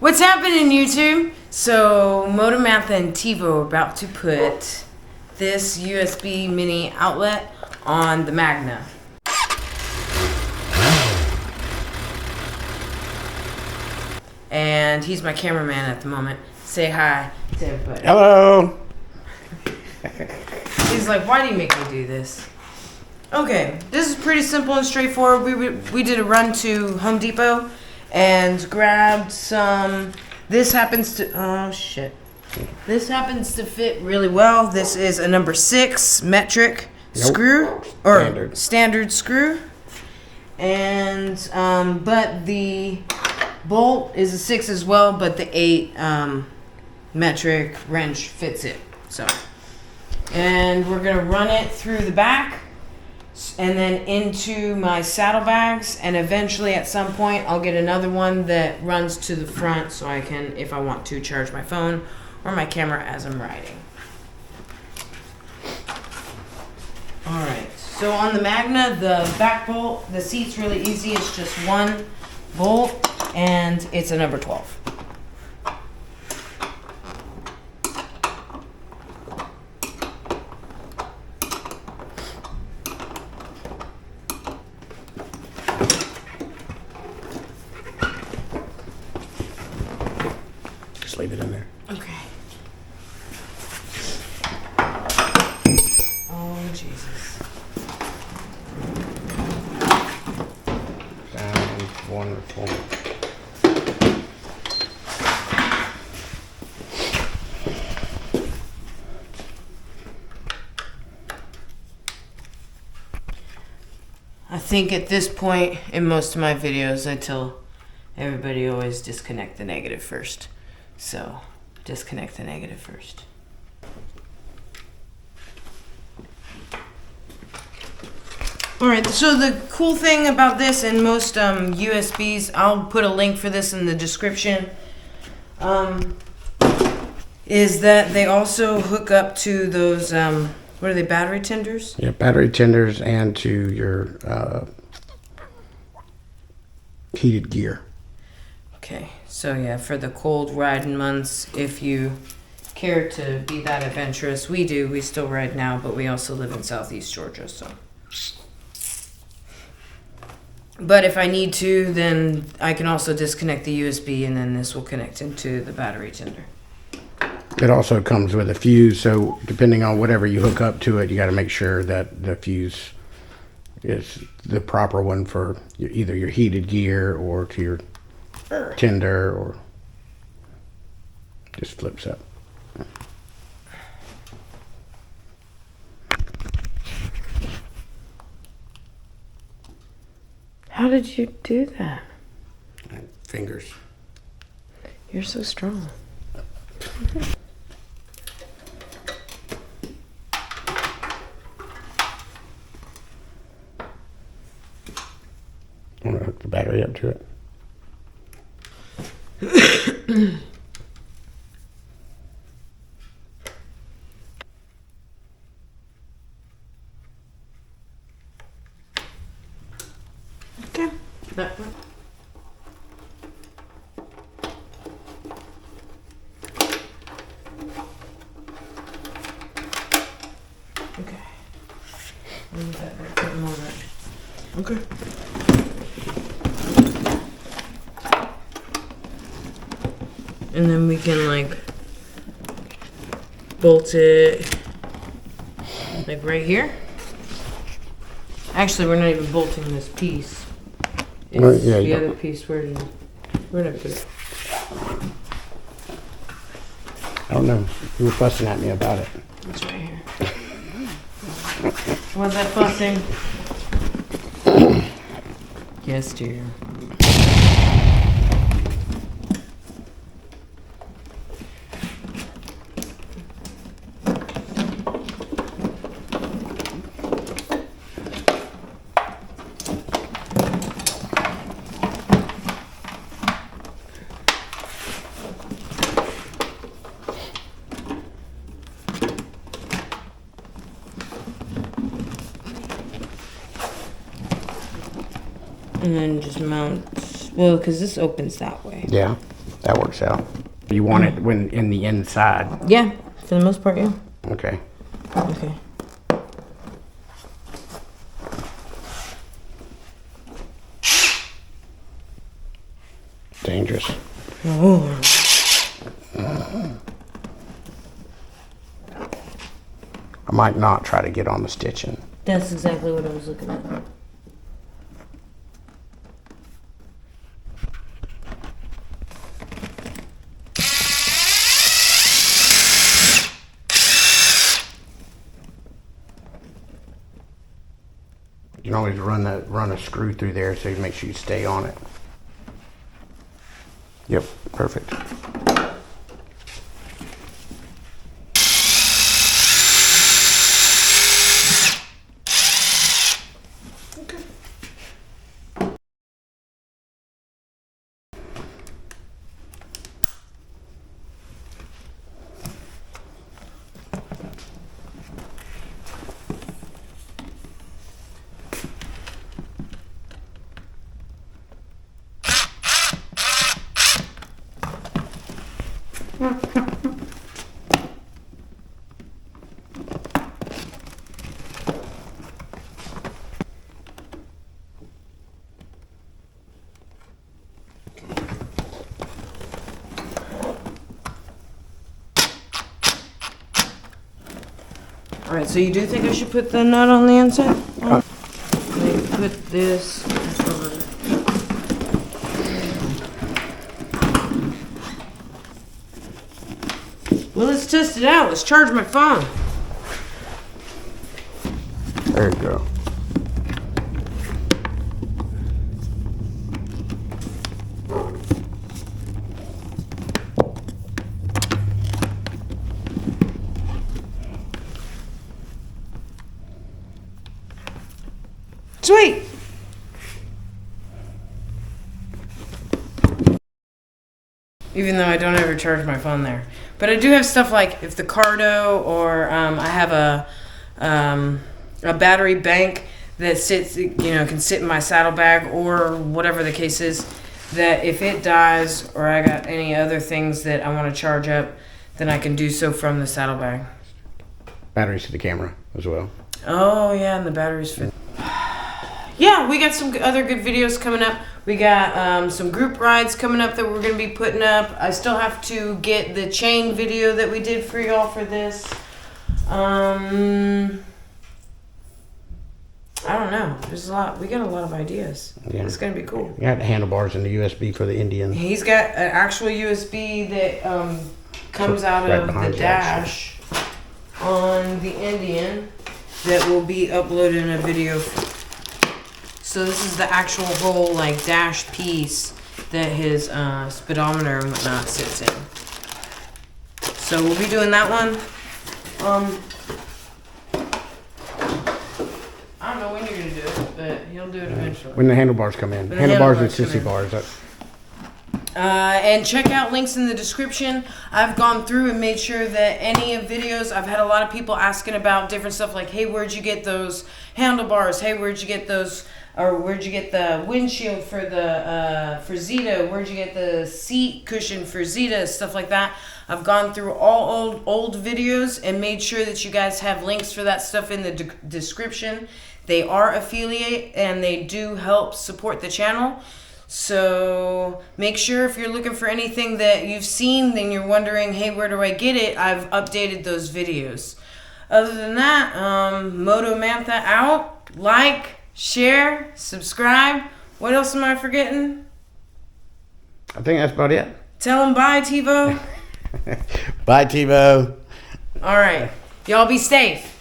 What's happening, YouTube? So, Motomatha and TiVo are about to put this USB mini outlet on the Magna. And he's my cameraman at the moment. Say hi to everybody. Hello. He's like, why do you make me do this? Okay, this is pretty simple and straightforward. We did a run to Home Depot and grabbed some. This happens to, oh shit. This happens to fit really well. This is a number 6 metric screw or standard screw. And, but the bolt is a 6 as well, but the 8 metric wrench fits it. So, and we're gonna run it through the back and then into my saddlebags, and eventually at some point I'll get another one that runs to the front so I can, if I want to, charge my phone or my camera as I'm riding. Alright, so on the Magna, the back bolt, the seat's really easy. It's just one bolt and it's a number 12. Just leave it in there. Okay. Oh, Jesus. Sounds wonderful. I think at this point in most of my videos, I tell everybody always disconnect the negative first. So, disconnect the negative first. Alright, so the cool thing about this and most USBs, I'll put a link for this in the description, is that they also hook up to those, what are they, battery tenders? Yeah, battery tenders and to your heated gear. Okay, so yeah, for the cold riding months, if you care to be that adventurous, we do. We still ride now, but we also live in Southeast Georgia, so. But if I need to, then I can also disconnect the USB, and then this will connect into the battery tender. It also comes with a fuse, so depending on whatever you hook up to it, you got to make sure that the fuse is the proper one for either your heated gear or to your tender, or just flips up. How did you do that? Fingers. You're so strong. I'm going to hook the battery up to it. Okay. That one. Okay. I'll leave that there for a moment. Okay. And then we can like bolt it like right here. Actually, we're not even bolting this piece. It's Well, yeah, the other piece. We're gonna put it. I don't know. You were fussing at me about it. It's right here. Was that fussing? Yes, dear. And then just mount, well, because this opens that way. Yeah. That works out. You want it when in the inside. Yeah, for the most part, yeah. Okay. Okay. Dangerous. Oh. I might not try to get on the stitching. That's exactly what I was looking at. You can always run a screw through there so you make sure you stay on it. Yep, perfect. Alright, so you do think I should put the nut on the inside? Maybe put this over. Well, let's test it out. Let's charge my phone. There you go. Sweet. Even though I don't ever charge my phone there. But I do have stuff like if the Cardo or I have a battery bank that sits, can sit in my saddlebag or whatever the case is, that if it dies or I got any other things that I want to charge up, then I can do so from the saddlebag. Batteries to the camera as well. Oh, yeah, and the batteries fit. Yeah, we got some other good videos coming up. We got some group rides coming up that we're going to be putting up. I still have to get the chain video that we did for y'all for this. I don't know. There's a lot. We got a lot of ideas. Yeah. It's going to be cool. You got the handlebars and the USB for the Indian. He's got an actual USB that comes out right of the you, dash on the Indian that will be uploaded in a video. So this is the actual whole dash piece that his speedometer and whatnot sits in. So we'll be doing that one. I don't know when you're gonna do it, but he'll do it eventually. When the handlebars come in. Handlebars and sissy bars. And check out links in the description. I've gone through and made sure that any videos, I've had a lot of people asking about different stuff like, hey, where'd you get those handlebars? Hey, where'd you get those? Or where'd you get the windshield for the for Zeta? Where'd you get the seat cushion for Zeta? Stuff like that. I've gone through all old videos and made sure that you guys have links for that stuff in the description. They are affiliate and they do help support the channel. So make sure if you're looking for anything that you've seen, then you're wondering, hey, where do I get it? I've updated those videos. Other than that, Moto Mantha out. Like, share, subscribe. What else am I forgetting? I think that's about it. Tell them bye, TiVo. Bye, TiVo. All right. Y'all be safe.